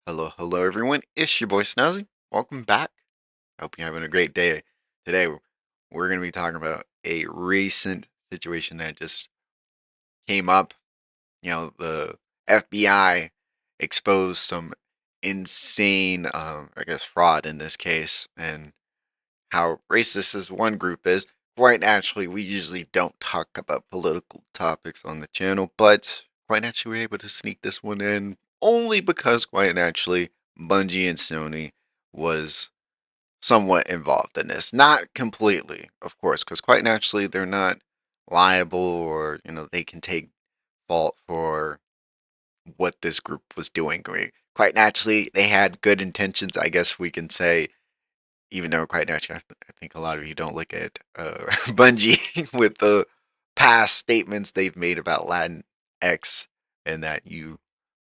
Hello, hello everyone. It's your boy Snazzy. Welcome back. I hope you're having a great day. Today we're going to be talking about a recent situation that just came up. The FBI exposed some insane, fraud in this case, and how racist this one group is. Quite naturally, we usually don't talk about political topics on the channel, but quite naturally, we're able to sneak this one in only because, quite naturally, Bungie and Sony was somewhat involved in this. Not completely, of course, because quite naturally, they're not liable or, they can take fault for what this group was doing. Quite naturally, they had good intentions, I guess we can say, even though quite naturally, I think a lot of you don't look at Bungie with the past statements they've made about Latin X and that you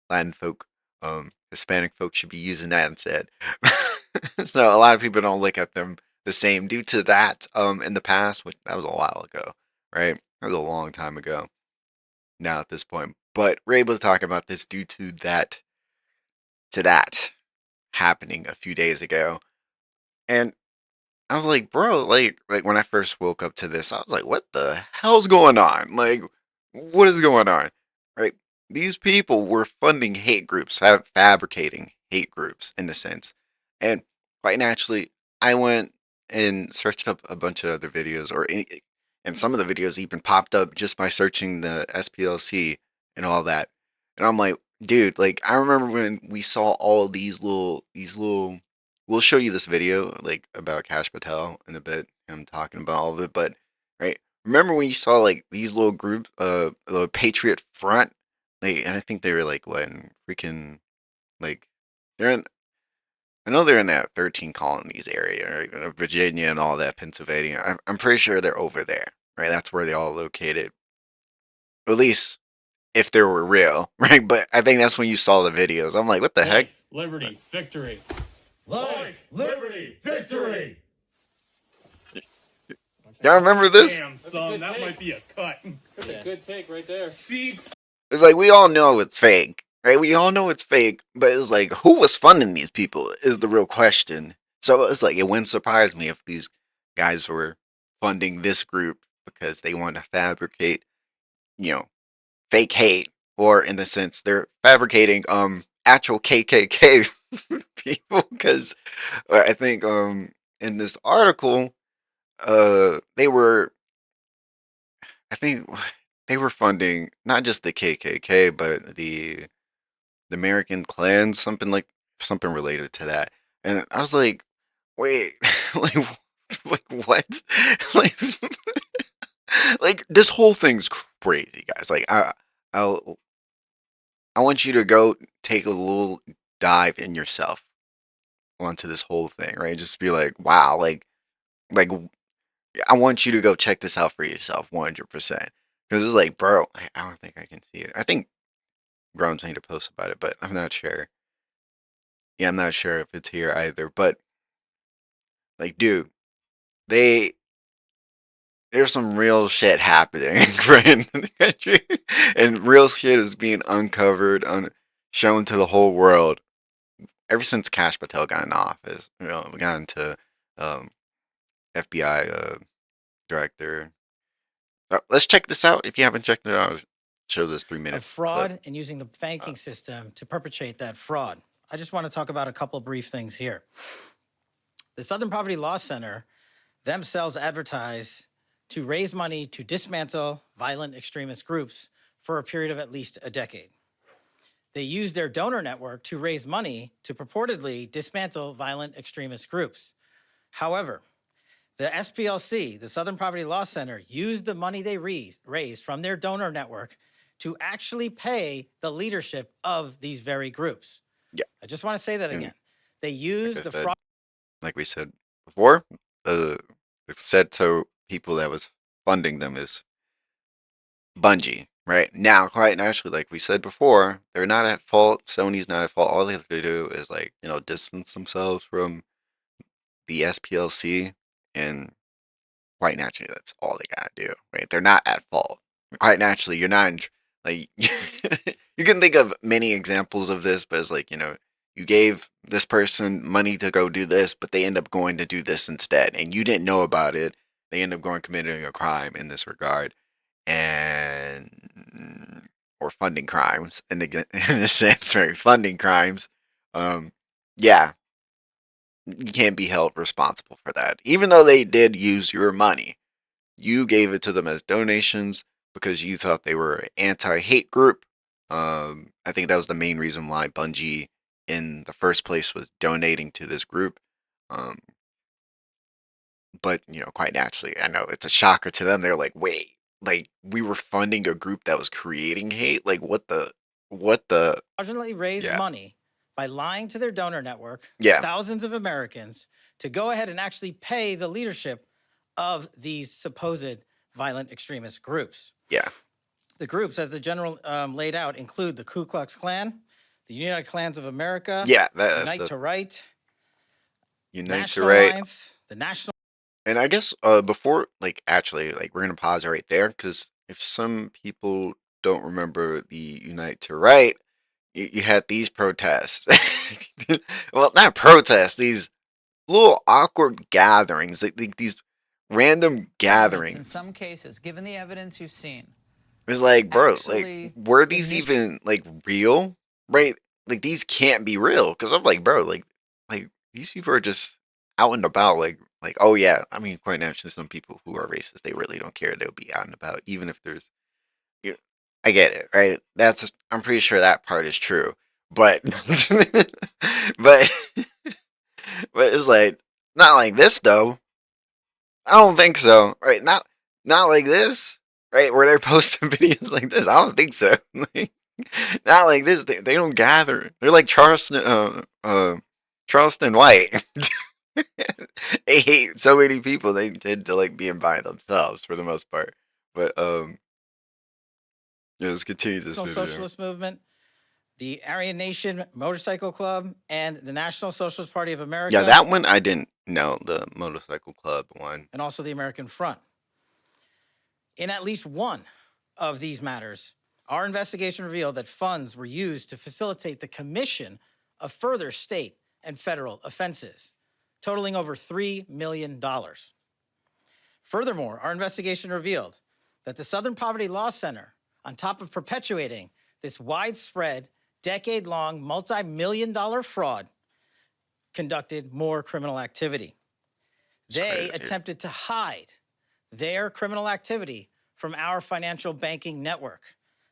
Latin folk, Hispanic folks should be using that instead. So a lot of people don't look at them the same due to that. In the past, which that was a while ago, right? That was a long time ago. Now at this point, but we're able to talk about this due to that happening a few days ago, and I was like, bro, like when I first woke up to this, I was like, what the hell's going on? Like, what is going on? Right? These people were funding hate groups, fabricating hate groups in a sense. And quite naturally, I went and searched up a bunch of other videos, and some of the videos even popped up just by searching the SPLC and all that. And I'm like, dude, like I remember when we saw all these little we'll show you this video like about Cash Patel in a bit. I'm talking about all of it, but right. Remember when you saw like these little groups, the Patriot Front, like, and I think they were like what in freaking like they're in. I know they're in that 13 colonies area, right? Virginia and all that, Pennsylvania. I'm pretty sure they're over there, right? That's where they all located. At least if they were real, right? But I think that's when you saw the videos. I'm like, what the heck? Life, liberty, victory. Life, liberty, victory. Y'all remember this? Damn, son, that might be a cut. That's a good take right there. See, It's like we all know it's fake, right? We all know it's fake, but it's like who was funding these people is the real question. So it's like it wouldn't surprise me if these guys were funding this group because they want to fabricate, you know, fake hate, or in the sense they're fabricating actual KKK people. Because I think in this article they were, I think they were funding not just the KKK but the American Klan, something related to that. And I was like, wait, like, like what? like, like this whole thing's crazy, guys. Like, I'll, I want you to go take a little dive in yourself onto this whole thing, right? Just be like, wow, like I want you to go check this out for yourself, 100%. Because it's like, bro, I don't think I can see it. I think Grounds made a post about it, but I'm not sure. Yeah, I'm not sure if it's here either. But like, dude, they there's some real shit happening right in the country, and real shit is being uncovered, shown to the whole world ever since Cash Patel got in office. We got into um, FBI director. Let's check this out. If you haven't checked it out, I'll show this 3 minute Of clip. fraud and using the banking system to perpetrate that fraud. I just want to talk about a couple of brief things here. The Southern Poverty Law Center themselves advertise to raise money to dismantle violent extremist groups for a period of at least a decade. They use their donor network to raise money to purportedly dismantle violent extremist groups. However, the SPLC, the Southern Poverty Law Center, used the money they raised from their donor network to actually pay the leadership of these very groups. Yeah, I just want to say that and again. They like used I the said, fraud. like we said before, it's said to people that was funding them is Bungie. Right now, quite naturally, like we said before, they're not at fault. Sony's not at fault. All they have to do is like distance themselves from the SPLC, and quite naturally, that's all they gotta do, right? They're not at fault. Quite naturally, you're not in, like you can think of many examples of this, but it's like you gave this person money to go do this, but they end up going to do this instead, and you didn't know about it. They end up going committing a crime in this regard, and or funding crimes in a sense, right? Funding crimes. Um, yeah, you can't be held responsible for that, even though they did use your money. You gave it to them as donations because you thought they were an anti-hate group. I think that was the main reason why Bungie, in the first place, was donating to this group. Um, but quite naturally, I know it's a shocker to them. They're like, "Wait, like we were funding a group that was creating hate? Like what the? Fraudulently raised Yeah, money by lying to their donor network, yeah, thousands of Americans, to go ahead and actually pay the leadership of these supposed violent extremist groups. yeah, The groups, as the general laid out, include the Ku Klux Klan, the United Klans of America, yeah." That's Unite the to Right, Unite to National Right. Alliance, the National. And I guess before, like, actually, like, we're gonna pause right there because if some people don't remember the Unite to Right, you had these protests. Well, not protests, these little awkward gatherings, like these random In gatherings. some cases, given the evidence you've seen, It's like, bro, like, actually were these even like real? Right? Like, these can't be real because I'm like, bro, like these people are just out and about, like, oh yeah. I mean, quite naturally, some people who are racist, they really don't care. They'll be out and about, even if there's, you I get it, right? I'm pretty sure that part is true, but, but, but it's like not like this though. I don't think so. Right? Not like this. Right? Where they're posting videos like this. I don't think so. Like, not like this. They don't gather. They're like Charleston White. They hate so many people. They tend to like being by themselves for the most part. But yeah, let's continue this video. Socialist Movement, the Aryan Nation Motorcycle Club, and the National Socialist Party of America. Yeah, that one I didn't know. The motorcycle club one. And also the American Front. In at least one of these matters, our investigation revealed that funds were used to facilitate the commission of further state and federal offenses, totaling over $3 million. Furthermore, our investigation revealed that the Southern Poverty Law Center, on top of perpetuating this widespread, decade-long, multi-million-dollar fraud, conducted more criminal activity. They attempted to hide their criminal activity from our financial banking network.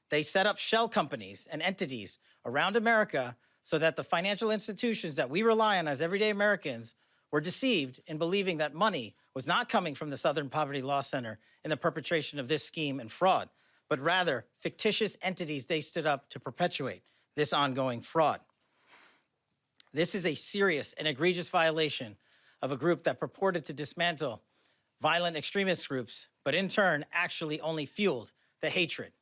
They set up shell companies and entities around America so that the financial institutions that we rely on as everyday Americans were deceived in believing that money was not coming from the Southern Poverty Law Center in the perpetration of this scheme and fraud, but rather fictitious entities they stood up to perpetuate this ongoing fraud. This is a serious and egregious violation of a group that purported to dismantle violent extremist groups, but in turn actually only fueled the hatred.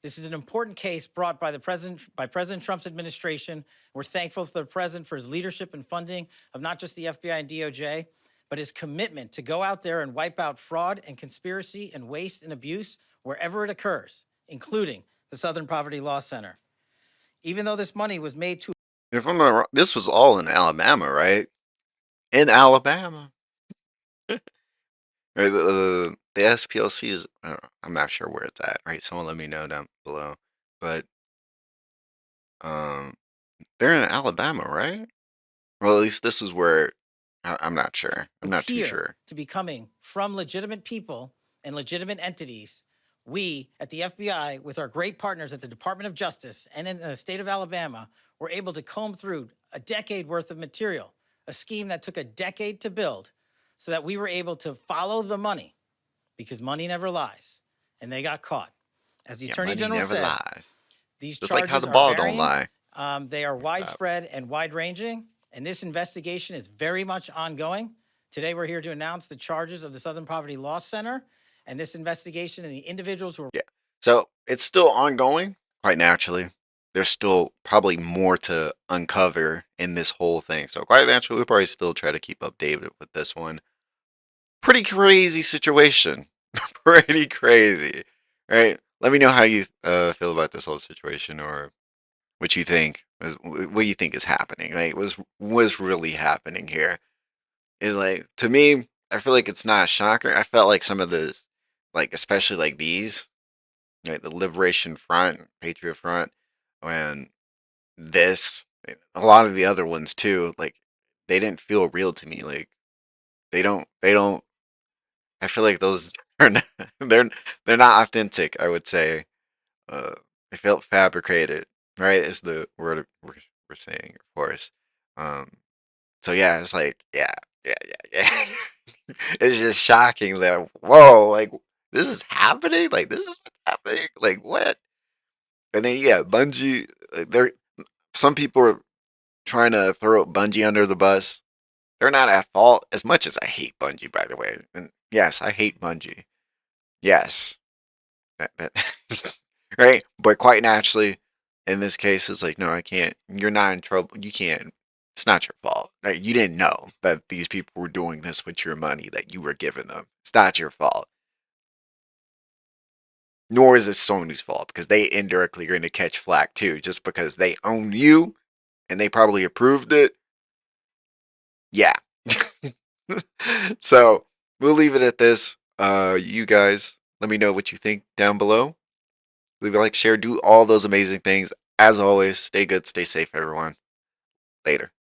This is an important case brought by President Trump's administration. We're thankful to the president for his leadership and funding of not just the FBI and DOJ, but his commitment to go out there and wipe out fraud and conspiracy and waste and abuse wherever it occurs, including the Southern Poverty Law Center. Even though this money was made to... If I'm not wrong, this was all in Alabama, right? In Alabama. Right, the SPLC is, I'm not sure where it's at, right? Someone let me know down below. But um, they're in Alabama, right? Well, at least this is where I'm not sure. I'm not too sure. To be coming from legitimate people and legitimate entities. We at the FBI, with our great partners at the Department of Justice and in the state of Alabama, were able to comb through a decade worth of material, a scheme that took a decade to build, so that we were able to follow the money, because money never lies, and they got caught. As the Attorney General said, lies. these Just charges like how the are ball varying, don't lie. they are widespread and wide-ranging, and this investigation is very much ongoing. Today, we're here to announce the charges of the Southern Poverty Law Center and this investigation and the individuals who are... Yeah. So it's still ongoing, quite naturally. There's still probably more to uncover in this whole thing. So quite naturally, we'll probably still try to keep updated with this one. Pretty crazy situation. Pretty crazy. Right? Let me know how you feel about this whole situation, or what you think. What do you think is happening? Like, was really happening here? Is like, to me, I feel like it's not a shocker. I felt like some of the, like, especially like these, like the Liberation Front, Patriot Front, when this, a lot of the other ones too, like, they didn't feel real to me. Like, they don't. I feel like those are not, they're not authentic. I would say, uh, they felt fabricated. Right, is the word we're saying, of course. Um, so yeah, it's like, yeah. It's just shocking that, whoa, like, this is happening. Like, this is what's happening. Like, what? And then yeah, Bungie. There, some people are trying to throw Bungie under the bus. They're not at fault. As much as I hate Bungie, by the way, and yes, I hate Bungie. Yes, right. But quite naturally, in this case, it's like, no, I can't. You're not in trouble. You can't. It's not your fault. Like, you didn't know that these people were doing this with your money that you were giving them. It's not your fault. Nor is it Sony's fault, because they indirectly are going to catch flack too, just because they own you and they probably approved it. Yeah. So we'll leave it at this. You guys, let me know what you think down below. Leave a like, share, do all those amazing things. As always, stay good, stay safe, everyone. Later.